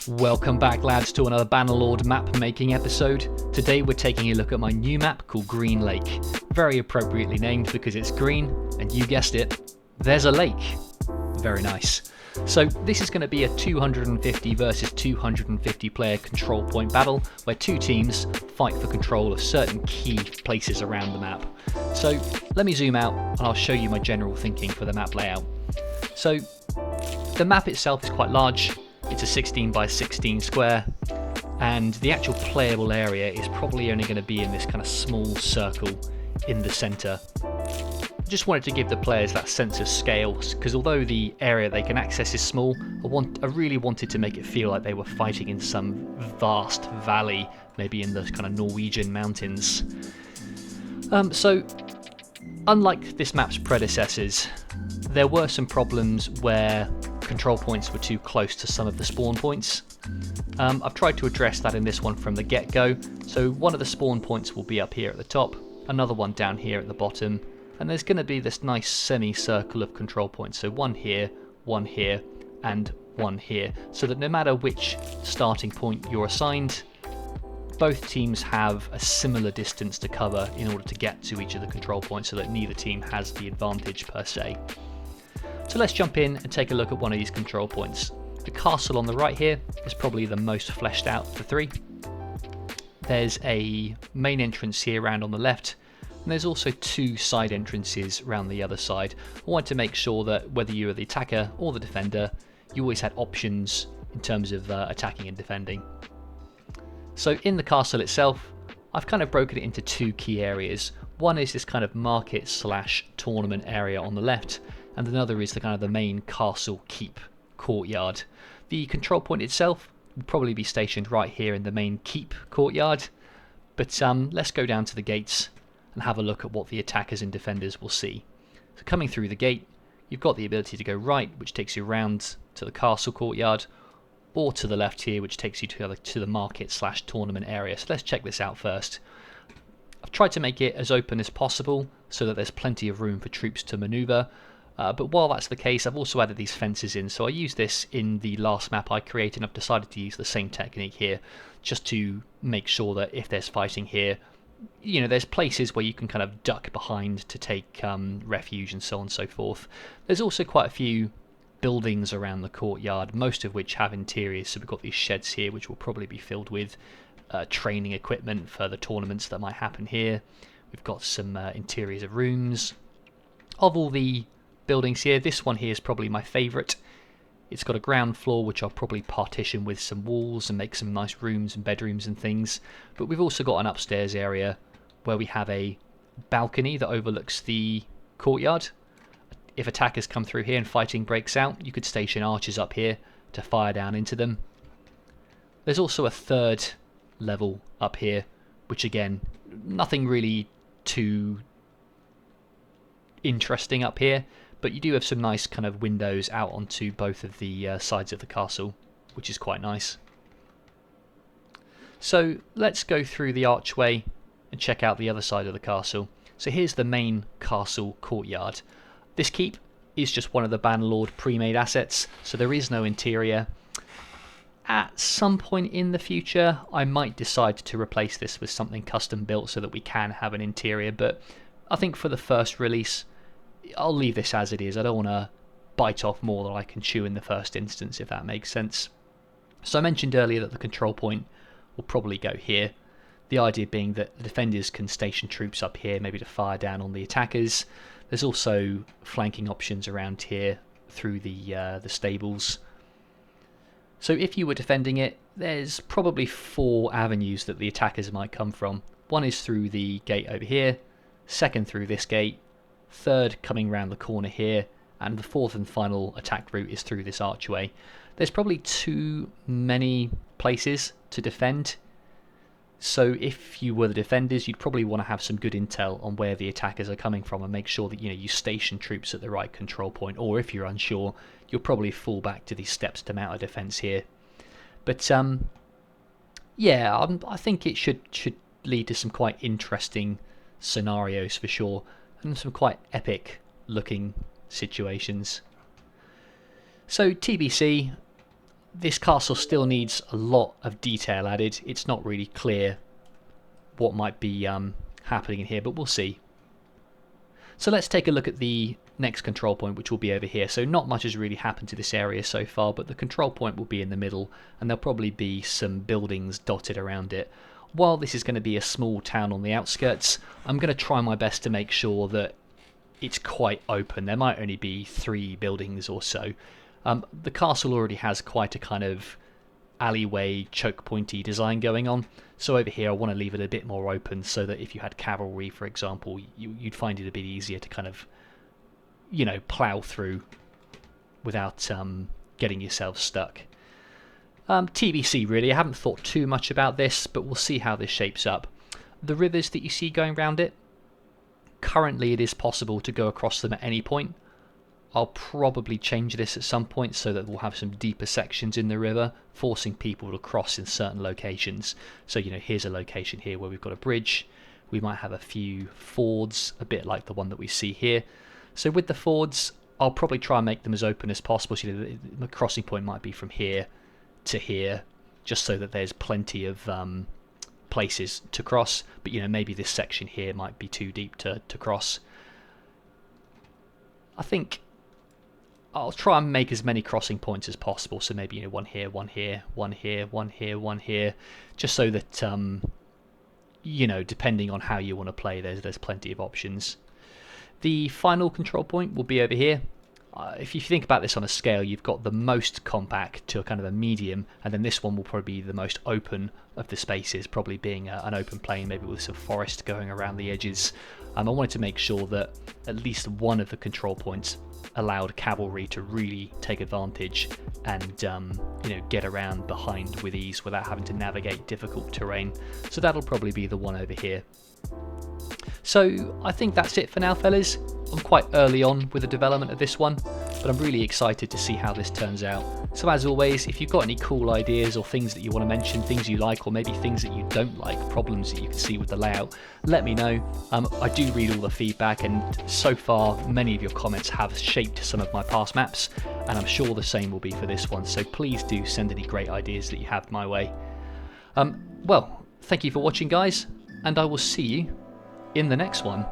Welcome back, lads, to another Bannerlord map making episode. Today we're taking a look at my new map called Green Lake. Very appropriately named because it's green, and you guessed it, there's a lake. Very nice. So this is going to be a 250 versus 250 player control point battle where two teams fight for control of certain key places around the map. So let me zoom out and I'll show you my general thinking for the map layout. So the map itself is quite large. It's a 16 by 16 square, and the actual playable area is probably only going to be in this kind of small circle in the centre. I just wanted to give the players that sense of scale, because although the area they can access is small, I really wanted to make it feel like they were fighting in some vast valley, maybe in the kind of Norwegian mountains. So, unlike this map's predecessors, there were some problems where control points were too close to some of the spawn points. I've tried to address that in this one from the get-go. So one of the spawn points will be up here at the top, another one down here at the bottom, and there's going to be this nice semi-circle of control points. So one here, and one here, so that no matter which starting point you're assigned, both teams have a similar distance to cover in order to get to each of the control points, so that neither team has the advantage per se. So let's jump in and take a look at one of these control points. The castle on the right here is probably the most fleshed out of the three. There's a main entrance here around on the left, and there's also two side entrances around the other side. I want to make sure that whether you are the attacker or the defender, you always had options in terms of attacking and defending. So in the castle itself, I've kind of broken it into two key areas. One is this kind of market/tournament area on the left, and another is the kind of the main castle keep courtyard. The control point itself will probably be stationed right here in the main keep courtyard, but let's go down to the gates and have a look at what the attackers and defenders will see. So coming through the gate, you've got the ability to go right, which takes you round to the castle courtyard, or to the left here, which takes you to the market/tournament area. So let's check this out first. I've tried to make it as open as possible so that there's plenty of room for troops to manoeuvre. But while that's the case, I've also added these fences in. So I used this in the last map I created, and I've decided to use the same technique here, just to make sure that if there's fighting here, you know, there's places where you can kind of duck behind to take refuge and so on and so forth. There's also quite a few buildings around the courtyard, most of which have interiors. So we've got these sheds here, which will probably be filled with training equipment for the tournaments that might happen here. We've got some interiors of rooms. Of all the buildings here, this one here is probably my favourite. It's got a ground floor which I'll probably partition with some walls and make some nice rooms and bedrooms and things, but we've also got an upstairs area where we have a balcony that overlooks the courtyard. If attackers come through here and fighting breaks out, you could station archers up here to fire down into them. There's also a third level up here, which again, nothing really too interesting up here, but you do have some nice kind of windows out onto both of the sides of the castle, which is quite nice. So let's go through the archway and check out the other side of the castle. So here's the main castle courtyard. This keep is just one of the Bannerlord pre-made assets, so there is no interior. At some point in the future, I might decide to replace this with something custom built so that we can have an interior, but I think for the first release, I'll leave this as it is. I don't want to bite off more than I can chew in the first instance, if that makes sense. So I mentioned earlier that the control point will probably go here. The idea being that the defenders can station troops up here, maybe to fire down on the attackers. There's also flanking options around here through the stables. So if you were defending it, there's probably four avenues that the attackers might come from. One is through the gate over here, second through this gate, third coming round the corner here, and the fourth and final attack route is through this archway. There's probably too many places to defend, so if you were the defenders, you'd probably want to have some good intel on where the attackers are coming from and make sure that you station troops at the right control point, or if you're unsure, you'll probably fall back to these steps to mount a defense here. But yeah, I think it should lead to some quite interesting scenarios for sure, and some quite epic looking situations. So TBC, This castle still needs a lot of detail added. It's not really clear what might be happening in here, but we'll see. So let's take a look at the next control point, which will be over here. So not much has really happened to this area so far, but the control point will be in the middle, and there'll probably be some buildings dotted around it. While this is going to be a small town on the outskirts, I'm going to try my best to make sure that it's quite open. There might only be 3 buildings or so. The castle already has quite a kind of alleyway, choke pointy design going on. So over here I want to leave it a bit more open so that if you had cavalry, for example, you'd find it a bit easier to kind of, you know, plough through without getting yourself stuck. TBC really, I haven't thought too much about this, but we'll see how this shapes up. The rivers that you see going around it, currently it is possible to go across them at any point. I'll probably change this at some point so that we'll have some deeper sections in the river, forcing people to cross in certain locations. So, you know, here's a location here where we've got a bridge. We might have a few fords, a bit like the one that we see here. So with the fords, I'll probably try and make them as open as possible. So, you know, the crossing point might be from here to here, just so that there's plenty of places to cross. But, you know, maybe this section here might be too deep to cross. I think I'll try and make as many crossing points as possible. So maybe, you know, one here, one here, one here, one here, one here, just so that you know, depending on how you want to play, there's plenty of options. The final control point will be over here. If you think about this on a scale, you've got the most compact to a kind of a medium, and then this one will probably be the most open of the spaces, probably being an open plain, maybe with some forest going around the edges. I wanted to make sure that at least one of the control points allowed cavalry to really take advantage and you know, get around behind with ease without having to navigate difficult terrain. So that'll probably be the one over here. So I think that's it for now, fellas. I'm quite early on with the development of this one, but I'm really excited to see how this turns out. So as always, if you've got any cool ideas or things that you want to mention, things you like, or maybe things that you don't like, problems that you can see with the layout, let me know. I do read all the feedback, and so far many of your comments have shaped some of my past maps, and I'm sure the same will be for this one, so please do send any great ideas that you have my way. Well, thank you for watching, guys, and I will see you in the next one.